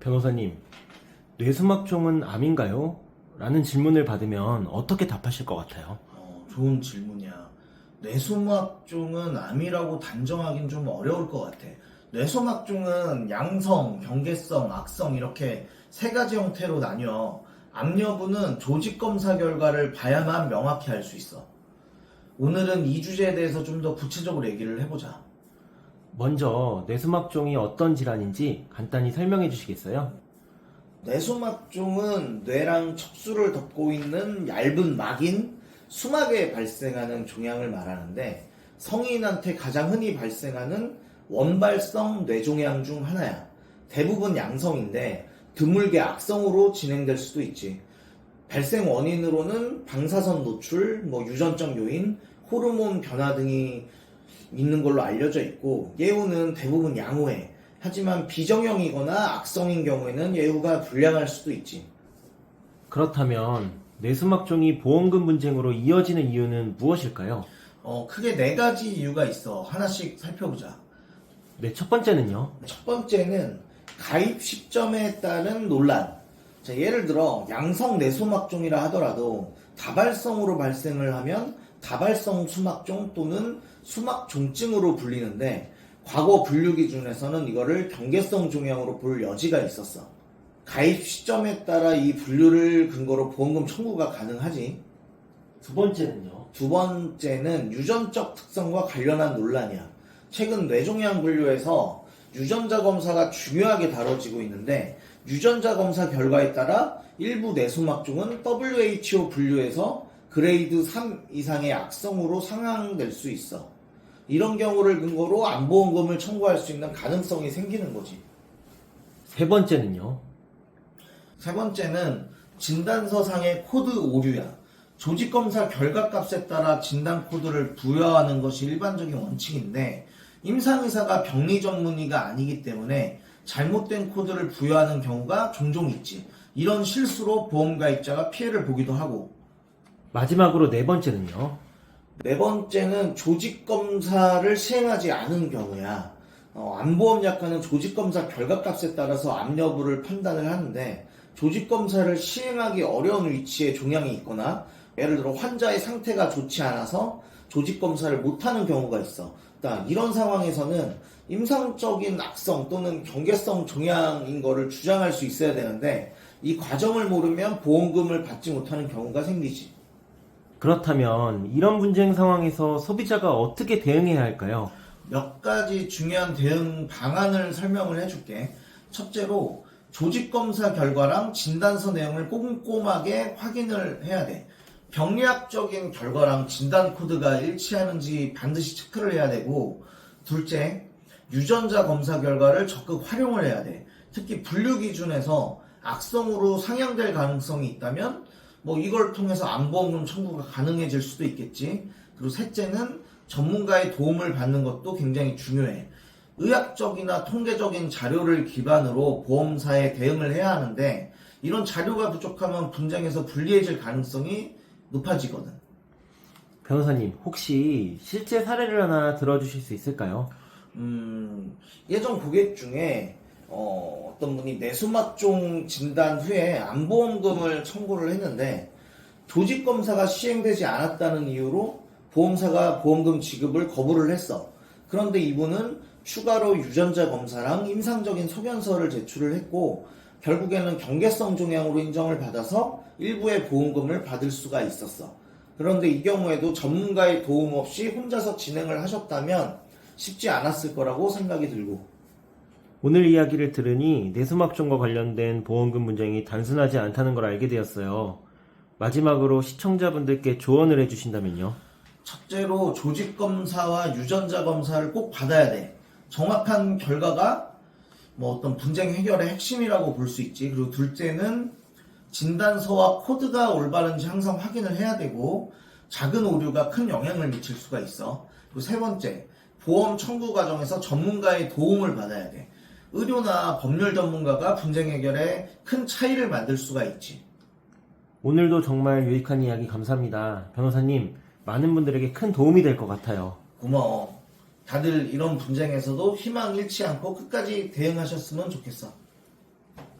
변호사님, 뇌수막종은 암인가요? 라는 질문을 받으면 어떻게 답하실 것 같아요? 좋은 질문이야. 뇌소막종은 암이라고 단정하긴 좀 어려울 것 같아. 뇌소막종은 양성, 경계성, 악성 이렇게 세 가지 형태로 나뉘어. 암 여부는 조직 검사 결과를 봐야만 명확히 알 수 있어. 오늘은 이 주제에 대해서 좀 더 구체적으로 얘기를 해보자. 먼저 뇌수막종이 어떤 질환인지 간단히 설명해 주시겠어요? 뇌소막종은 뇌랑 척수를 덮고 있는 얇은 막인 수막에 발생하는 종양을 말하는데, 성인한테 가장 흔히 발생하는 원발성 뇌종양 중 하나야. 대부분 양성인데 드물게 악성으로 진행될 수도 있지. 발생 원인으로는 방사선 노출, 유전적 요인, 호르몬 변화 등이 있는 걸로 알려져 있고, 예후는 대부분 양호해. 하지만 비정형이거나 악성인 경우에는 예후가 불량할 수도 있지. 그렇다면 뇌수막종이 보험금 분쟁으로 이어지는 이유는 무엇일까요? 크게 네 가지 이유가 있어. 하나씩 살펴보자. 네, 첫 번째는요. 첫 번째는 가입 시점에 따른 논란. 자, 예를 들어 양성 뇌소막종이라 하더라도 다발성으로 발생을 하면 다발성 수막종 또는 수막종증으로 불리는데, 과거 분류 기준에서는 이거를 경계성 종양으로 볼 여지가 있었어. 가입 시점에 따라 이 분류를 근거로 보험금 청구가 가능하지. 두 번째는요. 두 번째는 유전적 특성과 관련한 논란이야. 최근 뇌종양 분류에서 유전자 검사가 중요하게 다뤄지고 있는데, 유전자 검사 결과에 따라 일부 뇌소막종은 WHO 분류에서 그레이드 3 이상의 악성으로 상향될 수 있어. 이런 경우를 근거로 암보험금을 청구할 수 있는 가능성이 생기는 거지. 세 번째는요. 세 번째는 진단서상의 코드 오류야. 조직검사 결과값에 따라 진단 코드를 부여하는 것이 일반적인 원칙인데, 임상의사가 병리 전문의가 아니기 때문에 잘못된 코드를 부여하는 경우가 종종 있지. 이런 실수로 보험가입자가 피해를 보기도 하고. 마지막으로 네 번째는요. 네 번째는 조직검사를 시행하지 않은 경우야. 암보험약관은 조직검사 결과값에 따라서 암 여부를 판단을 하는데, 조직검사를 시행하기 어려운 위치에 종양이 있거나, 예를 들어 환자의 상태가 좋지 않아서 조직검사를 못하는 경우가 있어. 이런 상황에서는 임상적인 악성 또는 경계성 종양인 거를 주장할 수 있어야 되는데, 이 과정을 모르면 보험금을 받지 못하는 경우가 생기지. 그렇다면 이런 분쟁 상황에서 소비자가 어떻게 대응해야 할까요? 몇 가지 중요한 대응 방안을 설명을 해줄게. 첫째로 조직검사 결과랑 진단서 내용을 꼼꼼하게 확인을 해야 돼. 병리학적인 결과랑 진단 코드가 일치하는지 반드시 체크를 해야 되고, 둘째, 유전자 검사 결과를 적극 활용을 해야 돼. 특히 분류 기준에서 악성으로 상향될 가능성이 있다면 이걸 통해서 암보험금 청구가 가능해질 수도 있겠지. 그리고 셋째는 전문가의 도움을 받는 것도 굉장히 중요해. 의학적이나 통계적인 자료를 기반으로 보험사에 대응을 해야 하는데, 이런 자료가 부족하면 분쟁에서 불리해질 가능성이 높아지거든. 변호사님, 혹시 실제 사례를 하나 들어주실 수 있을까요? 예전 고객 중에 어떤 분이 뇌수막종 진단 후에 암보험금을 청구를 했는데, 조직검사가 시행되지 않았다는 이유로 보험사가 보험금 지급을 거부를 했어. 그런데 이분은 추가로 유전자 검사랑 임상적인 소견서를 제출을 했고, 결국에는 경계성 종양으로 인정을 받아서 일부의 보험금을 받을 수가 있었어. 그런데 이 경우에도 전문가의 도움 없이 혼자서 진행을 하셨다면 쉽지 않았을 거라고 생각이 들고. 오늘 이야기를 들으니 뇌수막종과 관련된 보험금 분쟁이 단순하지 않다는 걸 알게 되었어요. 마지막으로 시청자분들께 조언을 해주신다면요? 첫째로 조직검사와 유전자 검사를 꼭 받아야 돼. 정확한 결과가 어떤 분쟁 해결의 핵심이라고 볼 수 있지. 그리고 둘째는 진단서와 코드가 올바른지 항상 확인을 해야 되고, 작은 오류가 큰 영향을 미칠 수가 있어. 그리고 세 번째, 보험 청구 과정에서 전문가의 도움을 받아야 돼. 의료나 법률 전문가가 분쟁 해결에 큰 차이를 만들 수가 있지. 오늘도 정말 유익한 이야기 감사합니다. 변호사님, 많은 분들에게 큰 도움이 될 것 같아요. 고마워. 다들 이런 분쟁에서도 희망 잃지 않고 끝까지 대응하셨으면 좋겠어.